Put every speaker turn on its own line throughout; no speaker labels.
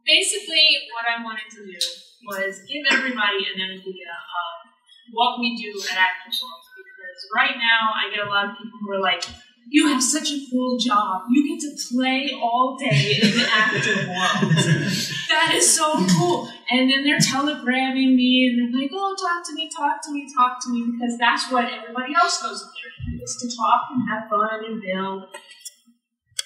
basically what I wanted to do was give everybody an idea of what we do at Active World. Because right now I get a lot of people who are like, you have such a cool job. You get to play all day in the active world. That is so cool. And then they're telegramming me and they're like, oh, talk to me, because that's what everybody else goes in there, is to talk and have fun and build.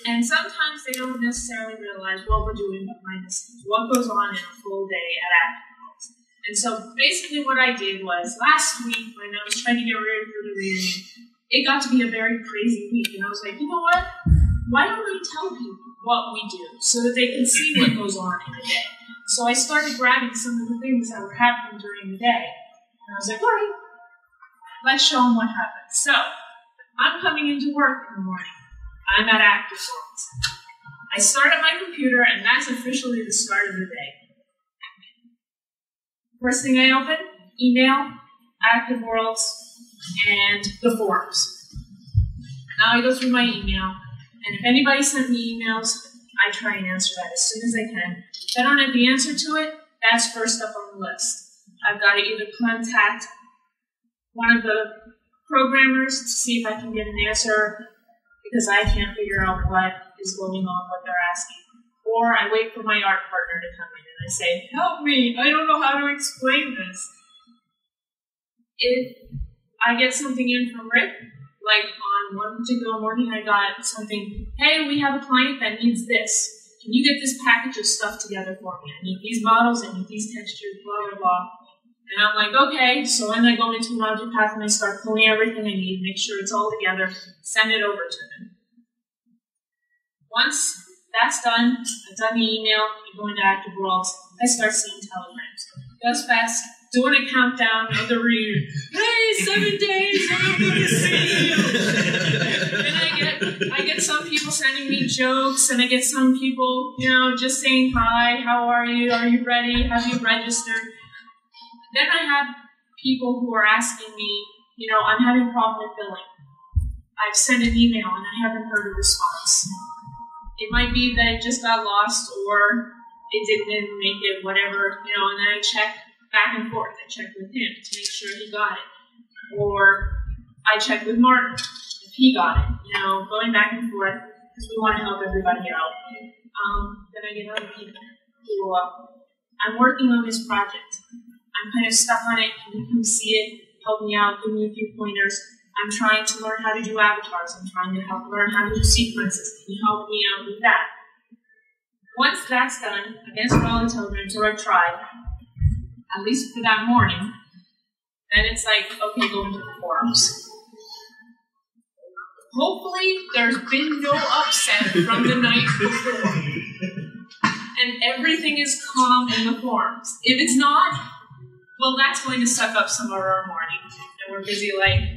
And sometimes they don't necessarily realize what we're doing behind the scenes, what goes on in a full day at Active World. And so basically what I did was, last week when I was trying to get ready for the reunion, it got to be a very crazy week, and I was like, you know what? Why don't I tell people what we do so that they can see what goes on in a day? So I started grabbing some of the things that were happening during the day, and I was like, all right, let's show them what happens. So I'm coming into work in the morning. I'm at Active World. I start at my computer, and that's officially the start of the day. First thing I open, email, Active World, and the forums. Now I go through my email, and if anybody sent me emails, I try and answer that as soon as I can. If I don't have the answer to it, that's first up on the list. I've got to either contact one of the programmers to see if I can get an answer, because I can't figure out what is going on, what they're asking. Or I wait for my art partner to come in and I say, help me, I don't know how to explain this. If I get something in from Rick, like on one particular morning I got something, hey, we have a client that needs this. Can you get this package of stuff together for me? I need these models, I need these textures, blah, blah, blah. And I'm like, okay, so then I go into an object path and I start pulling everything I need, make sure it's all together, send it over to them. Once that's done, I've done the email, I go into Active World, I start seeing telegrams. Goes fast, doing a countdown of the reunion. Hey, 7 days, I'm going to see you. And I get some people sending me jokes, and I get some people, just saying hi, how are you ready, have you registered? Then I have people who are asking me, I'm having a problem with billing. I've sent an email and I haven't heard a response. It might be that it just got lost or it didn't make it, whatever, and then I check back and forth. I check with him to make sure he got it. Or I check with Martin if he got it, going back and forth because we want to help everybody out. Then I get other people who, I'm working on this project. I'm kind of stuck on it. Can you come see it? Help me out. Give me a few pointers. I'm trying to learn how to do avatars. I'm trying to learn how to do sequences. Can you help me out with that? Once that's done, I've answered all the telegrams, or I've tried, at least for that morning, then it's like, okay, go into the forums. Hopefully, there's been no upset from the night before. And everything is calm in the forums. If it's not, well, that's going to suck up some of our morning. And we're busy,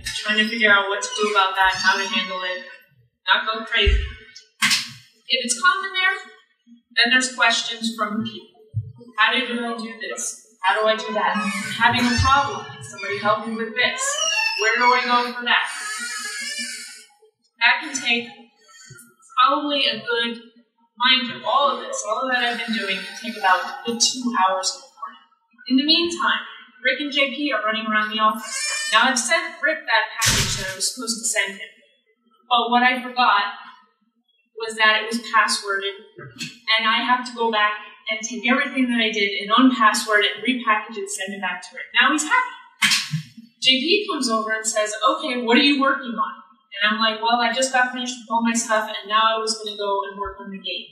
trying to figure out what to do about that, how to handle it, not go crazy. If it's calm in there, then there's questions from people. How do I do this? How do I do that? I'm having a problem. Can somebody help me with this? Where do I go for that? That can take probably a good, mind you, all of that I've been doing can take about a good 2 hours in the morning. In the meantime, Rick and JP are running around the office. Now, I've sent Rick that package that I was supposed to send him. But what I forgot was that it was passworded, and I have to go back and take everything that I did and unpassword it, repackage it, send it back to Rick. Now he's happy. JP comes over and says, okay, what are you working on? And I'm like, well, I just got finished with all my stuff, and now I was going to go and work on the game,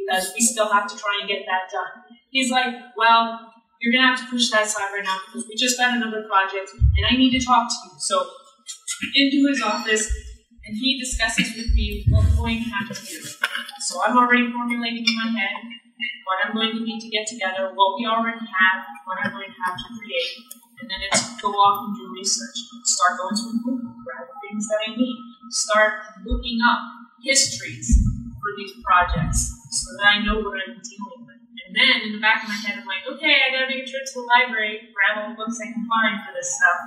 because we still have to try and get that done. He's like, well, you're going to have to push that aside right now, because we just got another project, and I need to talk to you. So, into his office, and he discusses with me what we're going to have to do. So I'm already formulating in my head what I'm going to need to get together, what we already have, what I'm going to have to create, and then it's go off and do research. Start going to Google, grab the things that I need. Start looking up histories for these projects so that I know what I'm dealing with. And then in the back of my head, I'm like, okay, I gotta make a trip to the library, grab all the books I can find for this stuff.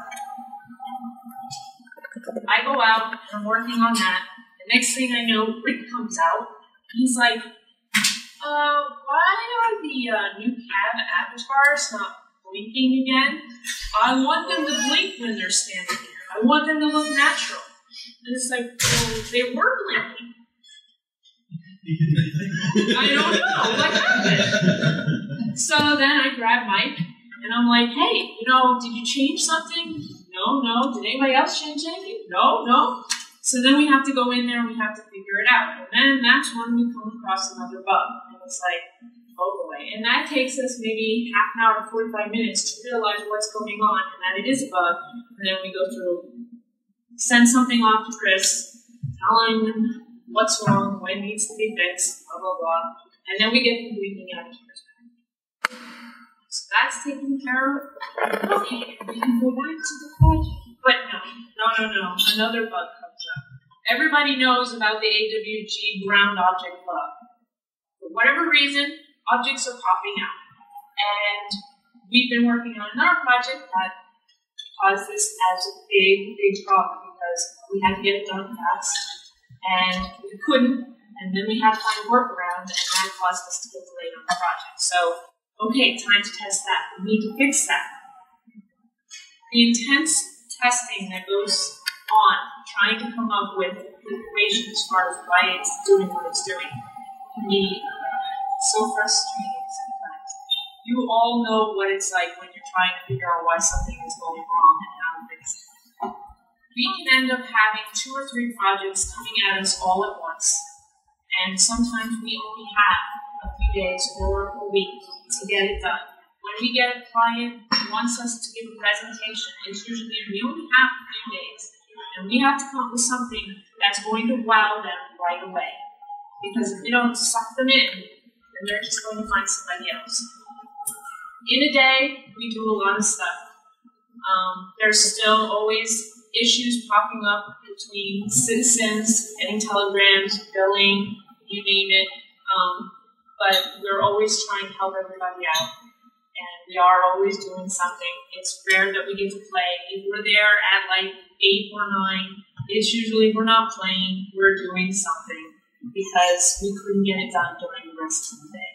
I go out, and I'm working on that. The next thing I know, Rick comes out, and he's like, Why are the new cab avatars not blinking again? I want them to blink when they're standing here. I want them to look natural. And it's like, well, they were blinking. I don't know what happened. So then I grab Mike, and I'm like, hey, did you change something? No. Did anybody else change anything? No. So then we have to go in there and we have to figure it out. And then that's when we come across another bug. And it's like, oh boy. And that takes us maybe half an hour to 45 minutes to realize what's going on and that it is a bug. And then we go through, send something off to Chris, telling him what's wrong, when it needs to be fixed, blah, blah, blah. And then we get the bleeding out of back. So that's taken care of. Okay, we can go back to the project. But no. Another bug comes up. Everybody knows about the AWG ground object bug. For whatever reason, objects are popping out. And we've been working on another project that caused this as a big problem because we had to get it done fast. And we couldn't, and then we had to find a workaround, and that caused us to get delayed on the project. So, okay, time to test that. We need to fix that. The intense testing that goes on, trying to come up with information as far as why it's doing what it's doing, can be so frustrating sometimes. You all know what it's like when you're trying to figure out why something is going wrong and how to fix it. We can end up having 2 or 3 projects coming at us all at once, and sometimes we only have a few days or a week to get it done. When we get a client who wants us to give a presentation, it's usually we only have a few days, and we have to come up with something that's going to wow them right away. Because if we don't suck them in, then they're just going to find somebody else. In a day, we do a lot of stuff. There's still always issues popping up between citizens, getting telegrams, billing, you name it. But we're always trying to help everybody out. And we are always doing something. It's rare that we get to play. If we're there at like 8 or 9, it's usually we're not playing, we're doing something because we couldn't get it done during the rest of the day.